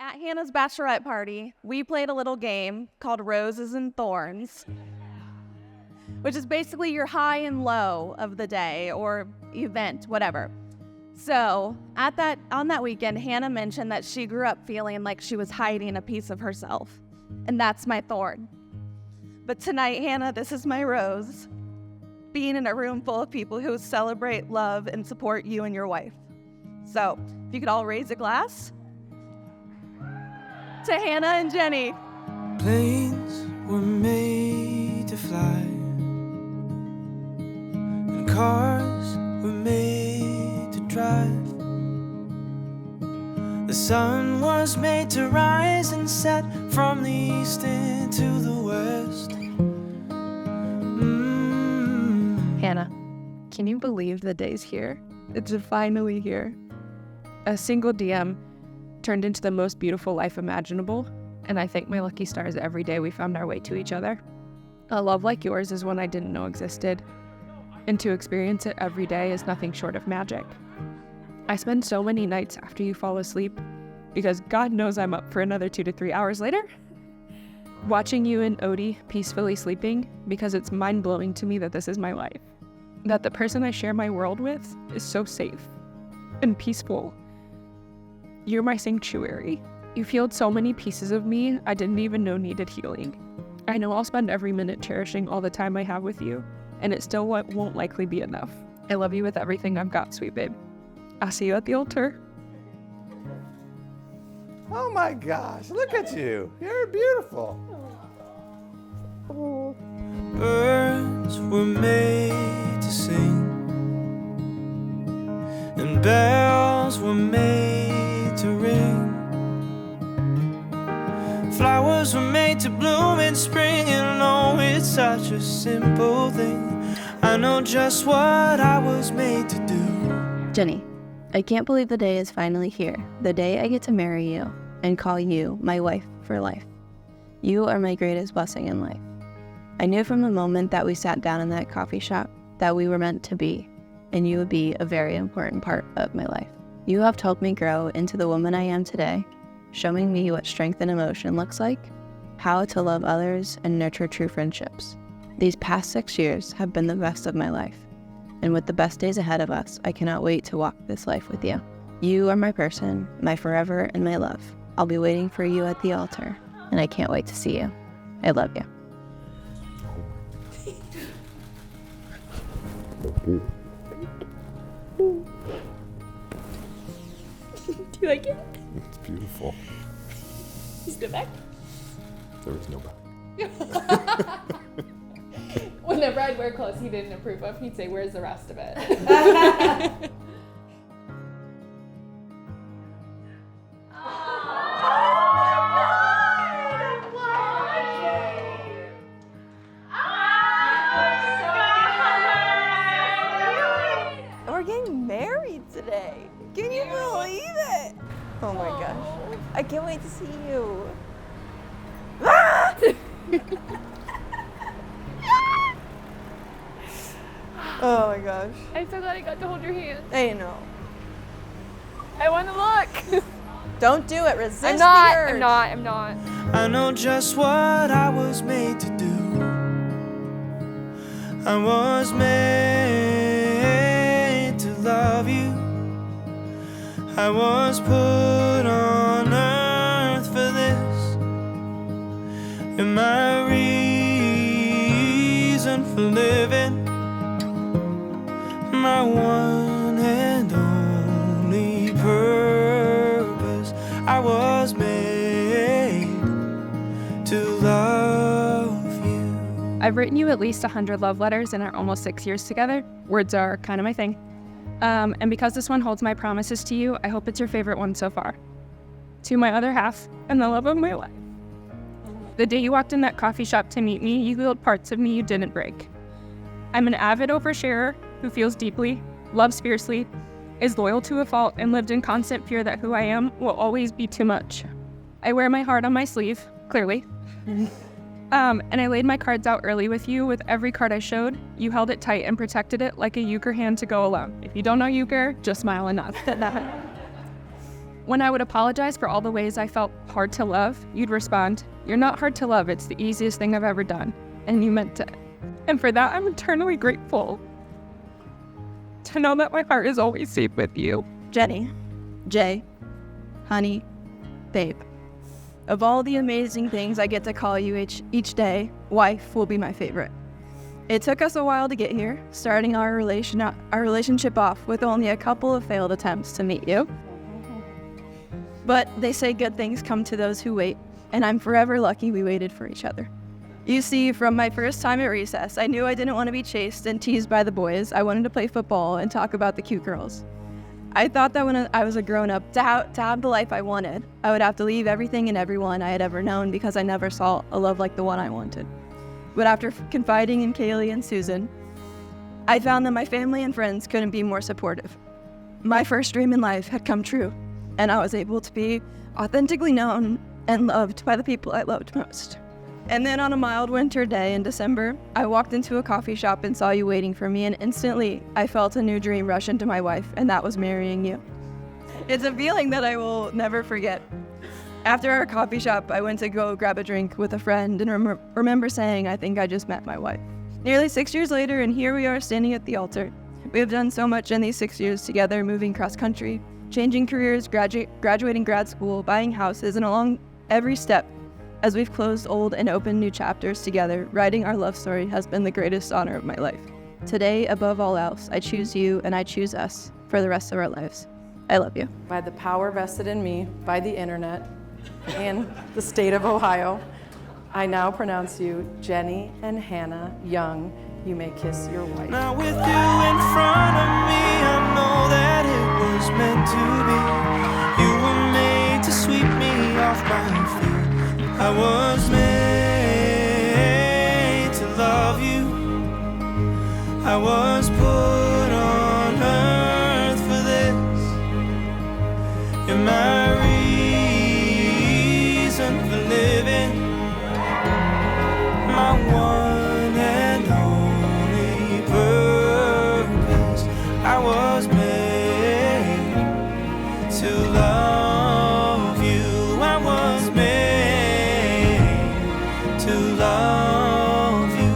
At Hannah's bachelorette party, we played a little game called Roses and Thorns, which is basically your high and low of the day or event, whatever. So on that weekend, Hannah mentioned that she grew up feeling like she was hiding a piece of herself, and that's my thorn. But tonight, Hannah, this is my rose, being in a room full of people who celebrate, love, and support you and your wife. So if you could all raise a glass to Hannah and Jenny. Planes were made to fly, and cars were made to drive. The sun was made to rise and set from the east into the west. Hannah, can you believe the day's here? It's finally here. A single DM turned into the most beautiful life imaginable, and I thank my lucky stars every day we found our way to each other. A love like yours is one I didn't know existed, and to experience it every day is nothing short of magic. I spend so many nights after you fall asleep, because God knows I'm up for another 2 to 3 hours later, watching you and Odie peacefully sleeping, because it's mind-blowing to me that this is my life. That the person I share my world with is so safe and peaceful. You're my sanctuary. You've healed so many pieces of me I didn't even know needed healing. I know I'll spend every minute cherishing all the time I have with you, and it still won't likely be enough. I love you with everything I've got, sweet babe. I'll see you at the altar. Oh my gosh, look at you. You're beautiful. Birds were made to sing, and bells were made to ring. Flowers were made to bloom in spring, and oh, it's such a simple thing. I know just what I was made to do. Jenny, I can't believe the day is finally here. The day I get to marry you and call you my wife for life. You are my greatest blessing in life. I knew from the moment that we sat down in that coffee shop that we were meant to be, and you would be a very important part of my life. You have helped me grow into the woman I am today, showing me what strength and emotion looks like, how to love others and nurture true friendships. These past 6 years have been the best of my life, and with the best days ahead of us, I cannot wait to walk this life with you. You are my person, my forever, and my love. I'll be waiting for you at the altar, and I can't wait to see you. I love you. Do you like it? It's beautiful. Is it back? There is no back. Whenever I'd wear clothes he didn't approve of, he'd say, "Where's the rest of it?" We're getting married today. Can you believe it? Oh my gosh. I can't wait to see you. Oh my gosh. I'm so glad I got to hold your hand. I know. I want to look. Don't do it. Resist I'm not. the urge. I'm not. I know just what I was made to do. I was made to love you. I was put on earth for this. You're my reason for living, my one and only purpose. I was made to love you. I've written you at least 100 love letters in our almost 6 years together. Words are kind of my thing. And because this one holds my promises to you, I hope it's your favorite one so far. To my other half and the love of my life. The day you walked in that coffee shop to meet me, you healed parts of me you didn't break. I'm an avid oversharer who feels deeply, loves fiercely, is loyal to a fault, and lived in constant fear that who I am will always be too much. I wear my heart on my sleeve, clearly. And I laid my cards out early with you. With every card I showed, you held it tight and protected it like a euchre hand to go alone. If you don't know euchre, just smile and nod. When I would apologize for all the ways I felt hard to love, you'd respond, "You're not hard to love, it's the easiest thing I've ever done." And you meant it. And for that, I'm eternally grateful. To know that my heart is always safe with you. Jenny, Jay, honey, babe. Of all the amazing things I get to call you each day, wife will be my favorite. It took us a while to get here, starting our relationship off with only a couple of failed attempts to meet you. But they say good things come to those who wait, and I'm forever lucky we waited for each other. You see, from my first time at recess, I knew I didn't want to be chased and teased by the boys. I wanted to play football and talk about the cute girls. I thought that when I was a grown-up, to have the life I wanted, I would have to leave everything and everyone I had ever known because I never saw a love like the one I wanted. But after confiding in Kaylee and Susan, I found that my family and friends couldn't be more supportive. My first dream in life had come true, and I was able to be authentically known and loved by the people I loved most. And then on a mild winter day in December, I walked into a coffee shop and saw you waiting for me, and instantly I felt a new dream rush into my life, and that was marrying you. It's a feeling that I will never forget. After our coffee shop, I went to go grab a drink with a friend and remember saying, "I think I just met my wife." Nearly 6 years later, and here we are standing at the altar. We have done so much in these 6 years together, moving cross-country, changing careers, graduating grad school, buying houses, and along every step, as we've closed old and opened new chapters together, writing our love story has been the greatest honor of my life. Today, above all else, I choose you and I choose us for the rest of our lives. I love you. By the power vested in me by the internet and the state of Ohio, I now pronounce you Jenny and Hannah Young. You may kiss your wife. Now with you in front of me, I know that it was meant to be. You were made to sweep me off my feet. I was made to love you. I was put on earth for this. You're my reason for living, my one and only purpose. I was made to love you. I was made to love you.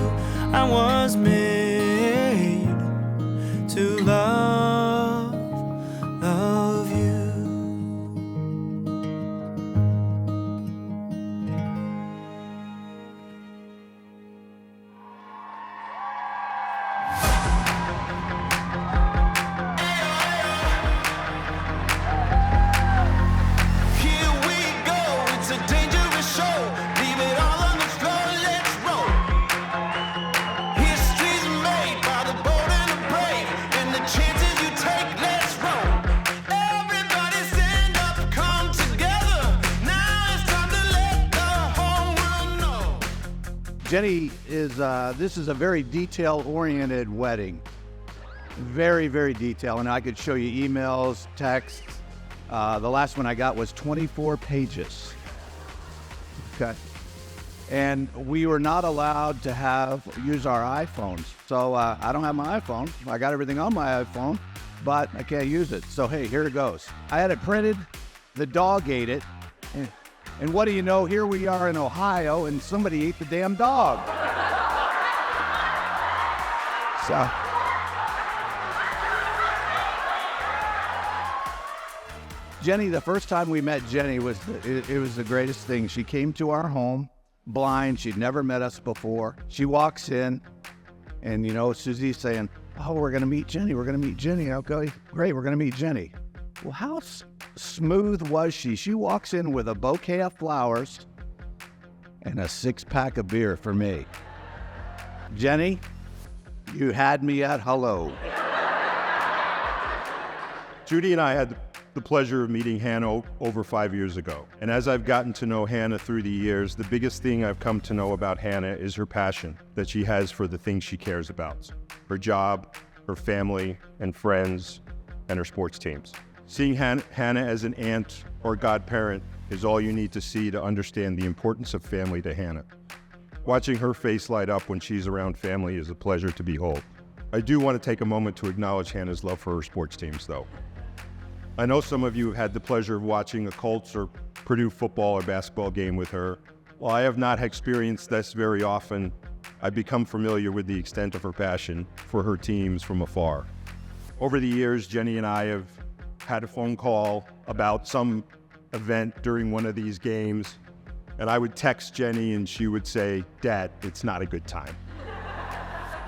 I was made to love you. Here we go, it's a dangerous show. Leave it all on the floor, let's roll. History's made by the bold and the brave, and the chances you take, let's roll. Everybody stand up, come together. Now it's time to let the whole world know. Jenny this is a very detail-oriented wedding. Very, very detailed. And I could show you emails, texts. The last one I got was 24 pages. Okay. And we were not allowed to use our iPhones. So I don't have my iPhone. I got everything on my iPhone, but I can't use it. So hey, here it goes. I had it printed. The dog ate it. And what do you know? Here we are in Ohio, and somebody ate the damn dog. So. Jenny, the first time we met Jenny it was the greatest thing. She came to our home blind. She'd never met us before. She walks in, and Susie's saying, "Oh, we're gonna meet Jenny. We're gonna meet Jenny." Okay, great. We're gonna meet Jenny. Well, how smooth was she? She walks in with a bouquet of flowers and a 6-pack of beer for me. Jenny, you had me at hello. Judy and I had the pleasure of meeting Hannah over 5 years ago. And as I've gotten to know Hannah through the years, the biggest thing I've come to know about Hannah is her passion that she has for the things she cares about. Her job, her family and friends, and her sports teams. Seeing Hannah as an aunt or godparent is all you need to see to understand the importance of family to Hannah. Watching her face light up when she's around family is a pleasure to behold. I do want to take a moment to acknowledge Hannah's love for her sports teams, though. I know some of you have had the pleasure of watching a Colts or Purdue football or basketball game with her. While I have not experienced this very often, I've become familiar with the extent of her passion for her teams from afar. Over the years, Jenny and I have had a phone call about some event during one of these games, and I would text Jenny and she would say, "Dad, it's not a good time."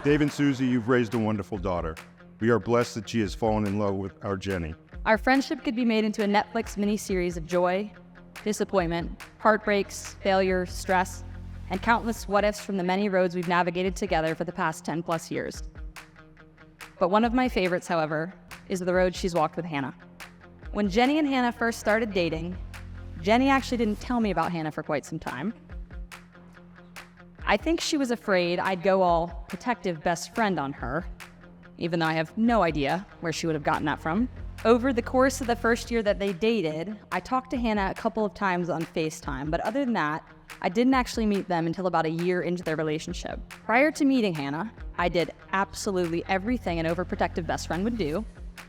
Dave and Susie, you've raised a wonderful daughter. We are blessed that she has fallen in love with our Jenny. Our friendship could be made into a Netflix miniseries of joy, disappointment, heartbreaks, failure, stress, and countless what-ifs from the many roads we've navigated together for the past 10 plus years. But one of my favorites, however, is the road she's walked with Hannah. When Jenny and Hannah first started dating, Jenny actually didn't tell me about Hannah for quite some time. I think she was afraid I'd go all protective best friend on her, even though I have no idea where she would have gotten that from. Over the course of the first year that they dated, I talked to Hannah a couple of times on FaceTime, but other than that, I didn't actually meet them until about a year into their relationship. Prior to meeting Hannah, I did absolutely everything an overprotective best friend would do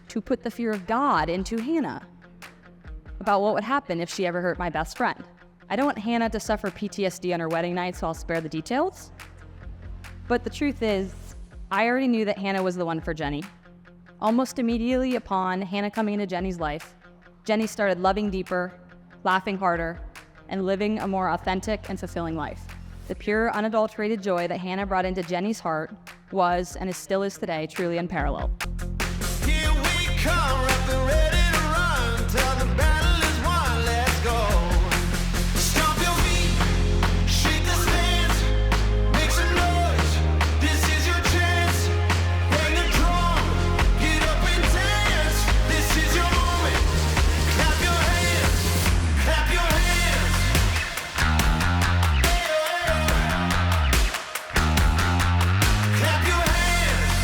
to put the fear of God into Hannah about what would happen if she ever hurt my best friend. I don't want Hannah to suffer PTSD on her wedding night, so I'll spare the details. But the truth is, I already knew that Hannah was the one for Jenny. Almost immediately upon Hannah coming into Jenny's life, Jenny started loving deeper, laughing harder, and living a more authentic and fulfilling life. The pure, unadulterated joy that Hannah brought into Jenny's heart was, and is still is today, truly unparalleled. Here we come, rapping ready to run. Till the battle is won, let's go. Stomp your feet, shake the stands, make some noise. This is your chance. Bang the drum, get up and dance. This is your moment. Clap your hands, clap your hands. Clap your hands.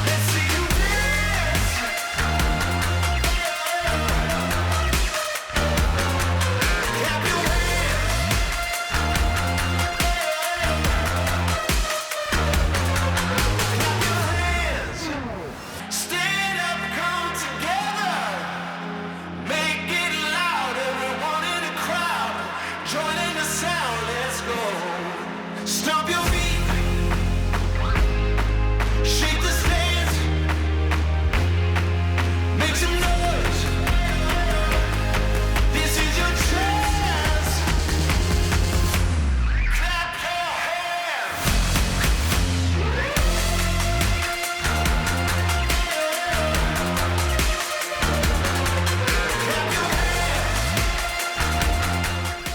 Let's see you dance. Clap your hands. Clap your hands. Stand up, come together. Make it loud, everyone in the crowd. Join in the sound, let's go. Stomp your feet. Shake the stands. Make some noise. This is your chance. Clap your hands. Clap your hands.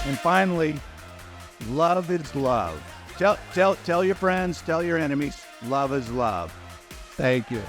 And finally, love is love. Tell your friends, tell your enemies, love is love. Thank you.